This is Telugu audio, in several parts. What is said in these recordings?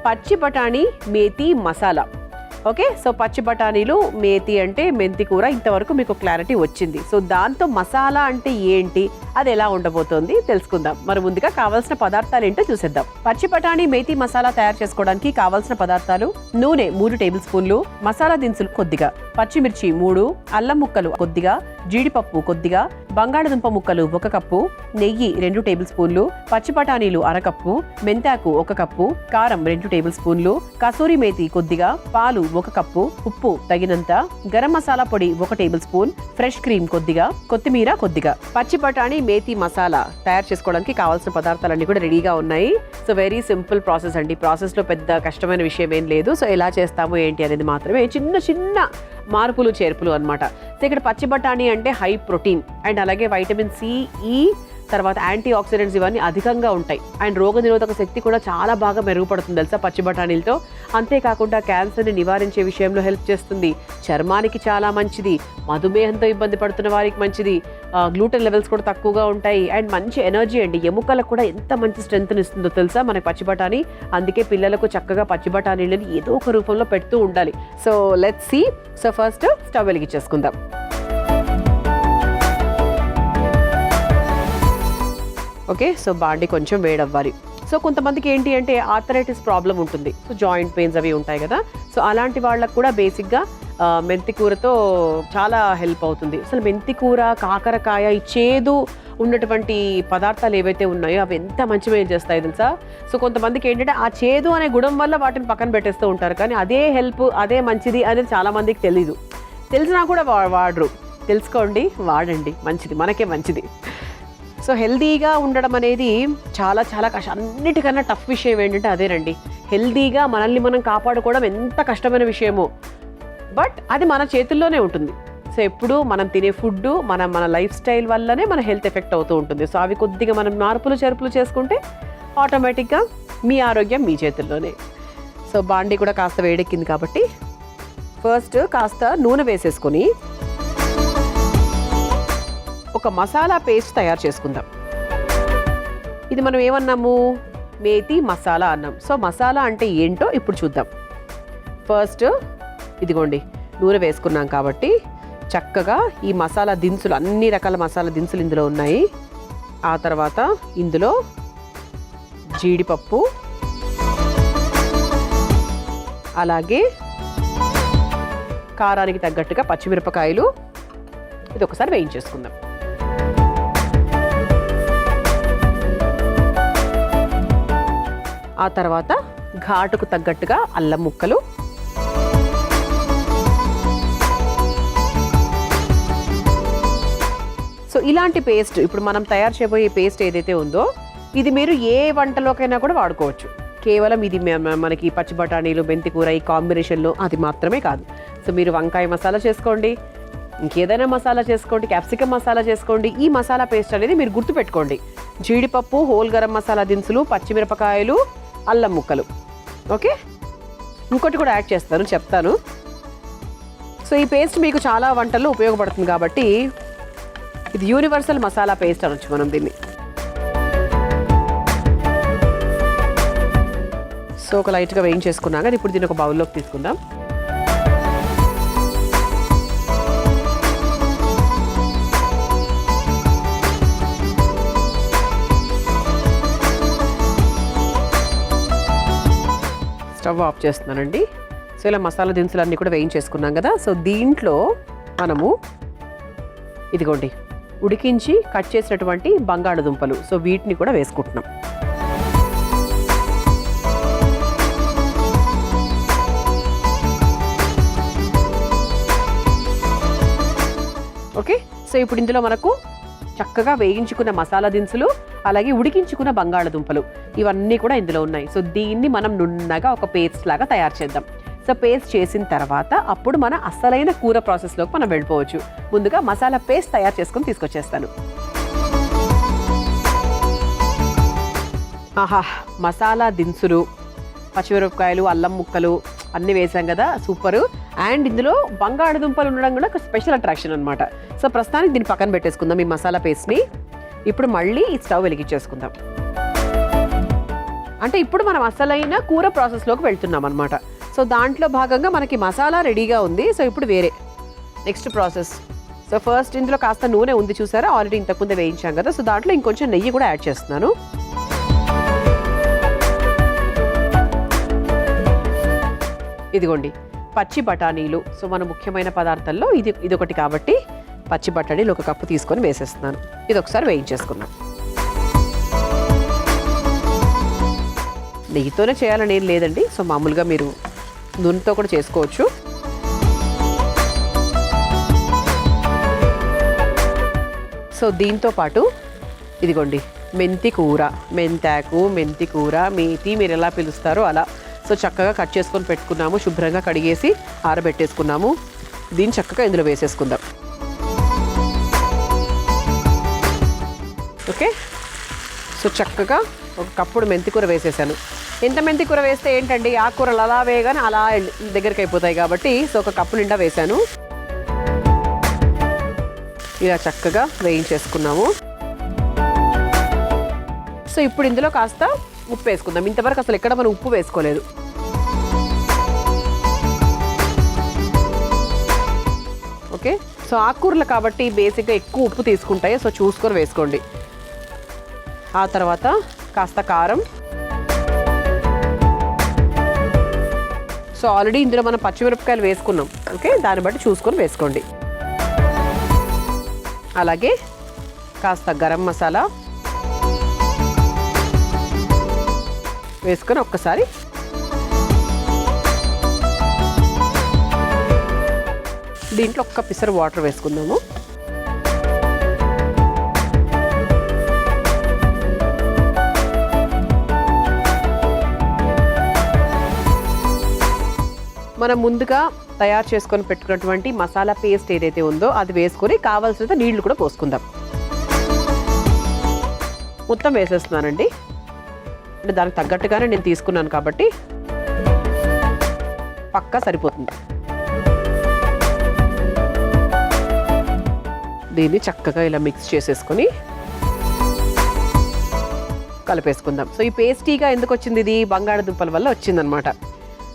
పచ్చి బఠానీ మేతి మసాలా. ఓకే, సో పచ్చి బఠానీలు, మేతి అంటే మెంతి కూర, ఇంతవరకు మీకు క్లారిటీ వచ్చింది. సో దాంతో మసాలా అంటే ఏంటి, అది ఎలా ఉండబోతోంది తెలుసుకుందాం. మరి ముందుగా కావాల్సిన పదార్థాలు ఏంటో చూసేద్దాం. పచ్చి బఠానీ మేతి మసాలా తయారు చేసుకోవడానికి కావాల్సిన పదార్థాలు: నూనె 3 టేబుల్ స్పూన్లు, మసాలా దినుసులు కొద్దిగా, పచ్చిమిర్చి 3, అల్లం ముక్కలు కొద్దిగా, జీడిపప్పు కొద్దిగా, బంగాళదుంప ముక్కలు 1 కప్పు, నెయ్యి 2 టేబుల్ స్పూన్లు, పచ్చి బఠానీలు 1/2 కప్పు, మెంతాకు 1 కప్పు, కారం 2 టేబుల్ స్పూన్లు, కసూరి మేతి కొద్దిగా, పాలు 1 కప్పు, ఉప్పు తగినంత, గరం మసాలా పొడి 1 టేబుల్ స్పూన్, ఫ్రెష్ క్రీమ్ కొద్దిగా, కొత్తిమీర కొద్దిగా. పచ్చి బఠానీ మేతి మసాలా తయారు చేసుకోవడానికి కావాల్సిన పదార్థాలన్నీ కూడా రెడీగా ఉన్నాయి. సో వెరీ సింపుల్ ప్రాసెస్ అండి. ప్రాసెస్లో పెద్ద కష్టమైన విషయం ఏం లేదు. సో ఎలా చేస్తాము ఏంటి అనేది మాత్రమే చిన్న చిన్న మార్పులు చేర్పులు అనమాట. సో ఇక్కడ పచ్చి బఠానీ అంటే హై ప్రోటీన్ అండ్ అలాగే వైటమిన్ సి, ఈ, తర్వాత యాంటీ ఆక్సిడెంట్స్ ఇవన్నీ అధికంగా ఉంటాయి. అండ్ రోగనిరోధక శక్తి కూడా చాలా బాగా మెరుగుపడుతుంది తెలుసా పచ్చి బఠానీలతో. అంతేకాకుండా క్యాన్సర్ని నివారించే విషయంలో హెల్ప్ చేస్తుంది, చర్మానికి చాలా మంచిది, మధుమేహంతో ఇబ్బంది పడుతున్న వారికి మంచిది, గ్లూటెన్ లెవెల్స్ కూడా తక్కువగా ఉంటాయి అండ్ మంచి ఎనర్జీ అండి. ఎముకలకు కూడా ఎంత మంచి స్ట్రెంగ్త్ని ఇస్తుందో తెలుసా మనకి పచ్చి బఠానీ. అందుకే పిల్లలకు చక్కగా పచ్చి బఠానీలని ఏదో ఒక రూపంలో పెడుతూ ఉండాలి. So let's see. So first stove వెలిగించేసుకుందాం. ఓకే, సో బాండి కొంచెం వేడవ్వాలి. సో కొంతమందికి ఏంటి అంటే ఆర్థరైటిస్ ప్రాబ్లం ఉంటుంది, సో జాయింట్ పెయిన్స్ అవి ఉంటాయి కదా. సో అలాంటి వాళ్ళకు కూడా బేసిక్గా మెంతి కూరతో చాలా హెల్ప్ అవుతుంది. అసలు మెంతి కూర, కాకరకాయ, ఈ చేదు ఉన్నటువంటి పదార్థాలు ఏవైతే ఉన్నాయో అవి ఎంత మంచి మేలు చేస్తాయి తెలుసా. సో కొంతమందికి ఏంటంటే ఆ చేదు అనే గుణం వల్ల వాటిని పక్కన పెట్టేస్తూ ఉంటారు, కానీ అదే హెల్ప్, అదే మంచిది అనేది చాలామందికి తెలీదు. తెలిసినా కూడా వాడరు. తెలుసుకోండి, వాడండి, మంచిది, మనకే మంచిది. సో హెల్దీగా ఉండడం అనేది చాలా చాలా అన్నిటికన్నా టఫ్ విషయం ఏంటంటే అదేనండి. హెల్దీగా మనల్ని మనం కాపాడుకోవడం ఎంత కష్టమైన విషయమో, బట్ అది మన చేతుల్లోనే ఉంటుంది. సో ఎప్పుడు మనం తినే ఫుడ్, మన లైఫ్ స్టైల్ వల్లనే మన హెల్త్ ఎఫెక్ట్ అవుతూ ఉంటుంది. సో అవి కొద్దిగా మనం మార్పులు చేర్పులు చేసుకుంటే ఆటోమేటిక్గా మీ ఆరోగ్యం మీ చేతుల్లోనే. సో బాండి కూడా కాస్త వేడెక్కింది కాబట్టి ఫస్ట్ కాస్త నూనె వేసేసుకొని ఒక మసాలా పేస్ట్ తయారు చేసుకుందాం. ఇది మనం ఏమన్నాము, మేతి మసాలా అన్నాం. సో మసాలా అంటే ఏంటో ఇప్పుడు చూద్దాం. ఫస్ట్ ఇదిగోండి నూనె వేసుకున్నాం కాబట్టి చక్కగా ఈ మసాలా దినుసులు, అన్ని రకాల మసాలా దినుసులు ఇందులో ఉన్నాయి. ఆ తర్వాత ఇందులో జీడిపప్పు, అలాగే కారానికి తగ్గట్టుగా పచ్చిమిరపకాయలు, ఇది ఒకసారి వేయించేసుకుందాం. ఆ తర్వాత ఘాటుకు తగ్గట్టుగా అల్లం ముక్కలు, సో ఇలాంటి పేస్ట్ ఇప్పుడు మనం తయారు చేయబోయే పేస్ట్ ఏదైతే ఉందో ఇది మీరు ఏ వంటలోకైనా కూడా వాడుకోవచ్చు. కేవలం ఇది మనకి పచ్చి బఠానీలు, మెంతి కూర ఈ కాంబినేషన్లో అది మాత్రమే కాదు. సో మీరు వంకాయ మసాలా చేసుకోండి, ఇంకేదైనా మసాలా చేసుకోండి, క్యాప్సికమ్ మసాలా చేసుకోండి. ఈ మసాలా పేస్ట్ అనేది మీరు గుర్తుపెట్టుకోండి. జీడిపప్పు, హోల్ గరం మసాలా దినుసులు, పచ్చిమిరపకాయలు, అల్లం ముక్కలు. ఓకే, ఇంకోటి కూడా యాడ్ చేస్తాను, చెప్తాను. సో ఈ పేస్ట్ మీకు చాలా వంటల్లో ఉపయోగపడుతుంది కాబట్టి ఇది యూనివర్సల్ మసాలా పేస్ట్ అనొచ్చు మనం దీన్ని. సో ఒక లైట్గా వేయించేసుకున్నాం కదా, ఇప్పుడు దీన్ని ఒక బౌల్లోకి తీసుకుందాం. స్టవ్ ఆఫ్ చేస్తున్నానండి. సో ఇలా మసాలా దినుసులు అన్నీ కూడా వేయించేసుకున్నాం కదా. సో దీంట్లో మనము ఇదిగోండి ఉడికించి కట్ చేసినటువంటి బంగాళదుంపలు, సో వీటిని కూడా వేసుకుంటున్నాం. ఓకే, సో ఇప్పుడు ఇందులో మనకు చక్కగా వేయించుకున్న మసాలా దినుసులు, అలాగే ఉడికించుకున్న బంగాళదుంపలు ఇవన్నీ కూడా ఇందులో ఉన్నాయి. సో దీన్ని మనం నున్నగా ఒక పేస్ట్ లాగా తయారు చేద్దాం. సో పేస్ట్ చేసిన తర్వాత అప్పుడు మన అసలైన కూర ప్రాసెస్లోకి మనం వెళ్ళిపోవచ్చు. ముందుగా మసాలా పేస్ట్ తయారు చేసుకొని తీసుకొచ్చేస్తాను. ఆహా, మసాలా దినుసులు, పచ్చిమిరపకాయలు, అల్లం ముక్కలు అన్నీ వేసాం కదా, సూపరు. అండ్ ఇందులో బంగాళదుంపలు ఉండడం కూడా ఒక స్పెషల్ అట్రాక్షన్ అనమాట. సో ప్రస్తుతానికి దీన్ని పక్కన పెట్టేసుకుందాం ఈ మసాలా పేస్ట్ని. ఇప్పుడు మళ్ళీ ఈ స్టవ్ వెలిగించేసుకుందాం. అంటే ఇప్పుడు మనం అసలైన కూర ప్రాసెస్లోకి వెళ్తున్నాం అనమాట. సో దాంట్లో భాగంగా మనకి మసాలా రెడీగా ఉంది. సో ఇప్పుడు వేరే నెక్స్ట్ ప్రాసెస్. సో ఫస్ట్ ఇందులో కాస్త నూనె ఉంది చూసారా, ఆల్రెడీ ఇంతకుముందే వేయించాం కదా. సో దాంట్లో ఇంకొంచెం నెయ్యి కూడా యాడ్ చేస్తున్నాను. ఇదిగోండి పచ్చి బఠానీలు. సో మన ముఖ్యమైన పదార్థాల్లో ఇదొకటి కాబట్టి పచ్చి బఠానీలు 1 కప్పు తీసుకొని వేసేస్తున్నాను. ఇది ఒకసారి వేయించేసుకున్నాం. నెయ్యితోనే చేయాలని ఏం లేదండి. సో మామూలుగా మీరు నూనెతో కూడా చేసుకోవచ్చు. సో దీంతో పాటు ఇదిగోండి మెంతి కూర, మెంతాకు, మెంతి కూర, మేతి మీరు ఎలా పిలుస్తారో అలా. సో చక్కగా కట్ చేసుకొని పెట్టుకున్నాము, శుభ్రంగా కడిగేసి ఆరబెట్టేసుకున్నాము. దీన్ని చక్కగా ఇందులో వేసేసుకుందాం. ఓకే, సో చక్కగా 1 కప్పుడు మెంతి కూర వేసేసాను. ఎంత మెంతి కూర వేస్తే ఏంటండి, ఆకుకూరలు అలా వేయగానే అలా దగ్గరికి అయిపోతాయి కాబట్టి సో 1 కప్పు నిండా వేసాను. ఇలా చక్కగా వేయించేసుకున్నాము. సో ఇప్పుడు ఇందులో కాస్త ఉప్పు వేసుకుందాం. ఇంతవరకు అసలు ఎక్కడ మనం ఉప్పు వేసుకోలేదు. ఓకే, సో ఆకుకూరలు కాబట్టి బేసిక్గా ఎక్కువ ఉప్పు తీసుకుంటాయి. సో చూసుకొని వేసుకోండి. ఆ తర్వాత కాస్త కారం. సో ఆల్రెడీ ఇందులో మనం పచ్చిమిరపకాయలు వేసుకున్నాం. ఓకే, దాన్ని బట్టి చూసుకొని వేసుకోండి. అలాగే కాస్త గరం మసాలా వేసుకొని ఒక్కసారి దీంట్లో 1 పిసరు వాటర్ వేసుకుందాము. మనం ముందుగా తయారు చేసుకొని పెట్టుకున్నటువంటి మసాలా పేస్ట్ ఏదైతే ఉందో అది వేసుకొని కావాల్సినంత నీళ్లు కూడా పోసుకుందాం. మొత్తం వేసేస్తున్నానండి. అంటే దానికి తగ్గట్టుగానే నేను తీసుకున్నాను కాబట్టి పక్కా సరిపోతుంది. దీన్ని చక్కగా ఇలా మిక్స్ చేసేసుకొని కలిపేసుకుందాం. సో ఈ పేస్టీగా ఎందుకు వచ్చింది, ఇది బంగాళదుంపల వల్ల వచ్చిందనమాట.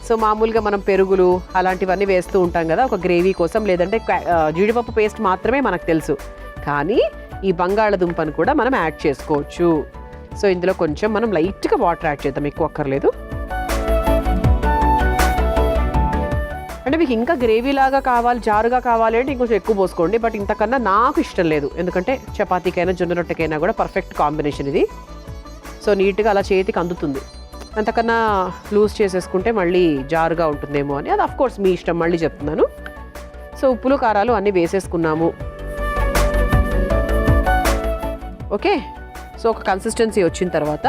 సో మామూలుగా మనం పెరుగులు అలాంటివన్నీ వేస్తూ ఉంటాం కదా ఒక గ్రేవీ కోసం, లేదంటే జీడిపప్పు పేస్ట్ మాత్రమే మనకు తెలుసు. కానీ ఈ బంగాళదుంపను కూడా మనం యాడ్ చేసుకోవచ్చు. సో ఇందులో కొంచెం మనం లైట్గా వాటర్ యాడ్ చేద్దాం, ఎక్కువ అక్కర్లేదు. అంటే మీకు ఇంకా గ్రేవీ లాగా కావాలి, జారుగా కావాలి అంటే ఇంకొంచెం ఎక్కువ పోసుకోండి. బట్ ఇంతకన్నా నాకు ఇష్టం లేదు, ఎందుకంటే చపాతీకైనా జొన్న రొట్టెకైనా కూడా పర్ఫెక్ట్ కాంబినేషన్ ఇది. సో నీట్గా అలా చేతికి అందుతుంది. అంతకన్నా లూజ్ చేసేసుకుంటే మళ్ళీ జారుగా ఉంటుందేమో అని, అది అఫ్కోర్స్ మీ ఇష్టం, మళ్ళీ చెప్తున్నాను. సో ఉప్పులు కారాలు అన్నీ వేసేసుకున్నాము. ఓకే, సో ఒక కన్సిస్టెన్సీ వచ్చిన తర్వాత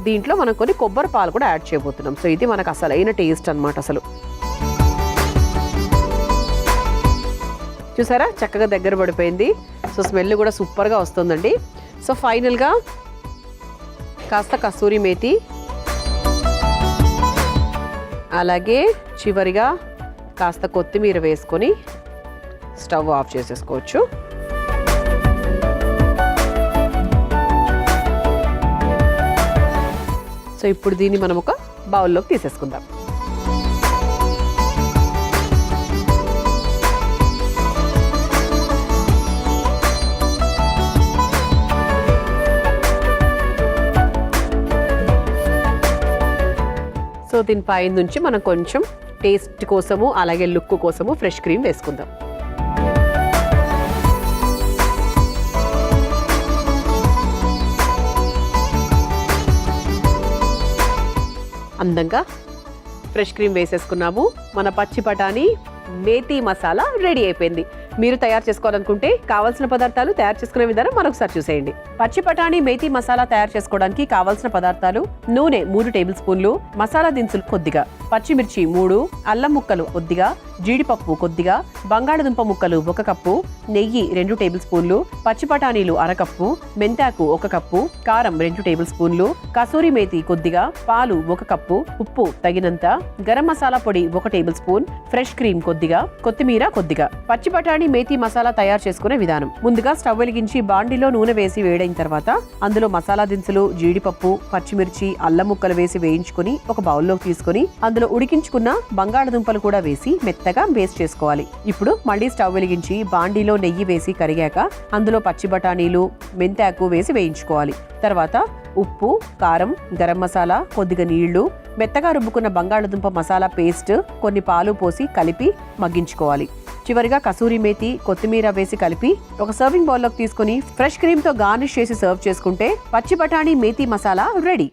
దీంట్లో మనం కొన్ని కొబ్బరి పాలు కూడా యాడ్ చేయబోతున్నాం. సో ఇది మనకు అసలైన టేస్ట్ అనమాట. అసలు చూసారా చక్కగా దగ్గర పడిపోయింది. సో స్మెల్ కూడా సూపర్గా వస్తుందండి. సో ఫైనల్గా కాస్త కస్తూరి మేతి, అలాగే చివరిగా కాస్త కొత్తిమీర వేసుకొని స్టవ్ ఆఫ్ చేసేసుకోవచ్చు. సో ఇప్పుడు దీన్ని మనం ఒక బౌల్లోకి తీసేసుకుందాం. సో దీనిపై నుంచి మనం కొంచెం టేస్ట్ కోసము అలాగే లుక్ కోసము ఫ్రెష్ క్రీమ్ వేసుకుందాం. అందంగా ఫ్రెష్ క్రీమ్ వేసేసుకున్నాము. మన పచ్చి బఠానీ మేతి మసాలా రెడీ అయిపోయింది. మీరు తయారు చేసుకోవాలనుకుంటే కావాల్సిన పదార్థాలు, తయారు చేసుకునే విధానం మరొకసారి చూసేయండి. పచ్చి బఠానీ మేతి మసాలా తయారు చేసుకోవడానికి కావాల్సిన పదార్థాలు: నూనె 3 టేబుల్ స్పూన్లు, మసాలా దినుసులు కొద్దిగా, పచ్చిమిర్చి 3, అల్లం ముక్కలు కొద్దిగా, జీడిపప్పు కొద్దిగా, బంగాళదుంప ముక్కలు 1 కప్పు, నెయ్యి 2 టేబుల్ స్పూన్లు, పచ్చి బఠానీలు 1/2 కప్పు, మెంతాకు 1 కప్పు, కారం 2 టేబుల్ స్పూన్లు, కసూరి మేతి కొద్దిగా, పాలు 1 కప్పు, ఉప్పు తగినంత, గరం మసాలా పొడి 1 టేబుల్ స్పూన్, ఫ్రెష్ క్రీమ్ కొద్దిగా, కొత్తిమీర కొద్దిగా. పచ్చి బఠానీ మేతి మసాలా తయారు చేసుకునే విధానం. ముందుగా స్టవ్ వెలిగించి బాండిలో నూనె వేసి వేడైన తర్వాత అందులో మసాలా దినుసులు, జీడిపప్పు, పచ్చిమిర్చి, అల్లం ముక్కలు వేసి వేయించుకుని ఒక బౌల్లోకి తీసుకుని అందులో ఉడికించుకున్న బంగాళదుంపలు కూడా వేసి మెత్తగా పేస్ట్ చేసుకోవాలి. ఇప్పుడు మళ్ళీ స్టవ్ వెలిగించి బాండిలో నెయ్యి వేసి కరిగాక అందులో పచ్చి బఠానీలు, మెంతాకు వేసి వేయించుకోవాలి. తర్వాత ఉప్పు, కారం, గరం మసాలా, కొద్దిగా నీళ్లు, మెత్తగా రుబ్బుకున్న బంగాళదుంప మసాలా పేస్ట్, కొన్ని పాలు పోసి కలిపి మగ్గించుకోవాలి. చివరిగా కసూరి మేతి, కొత్తిమీర వేసి కలిపి ఒక సర్వింగ్ బౌల్లోకి తీసుకుని ఫ్రెష్ క్రీమ్ తో గార్నిష్ చేసి సర్వ్ చేసుకుంటే పచ్చి బఠానీ మేతి మసాలా రెడీ.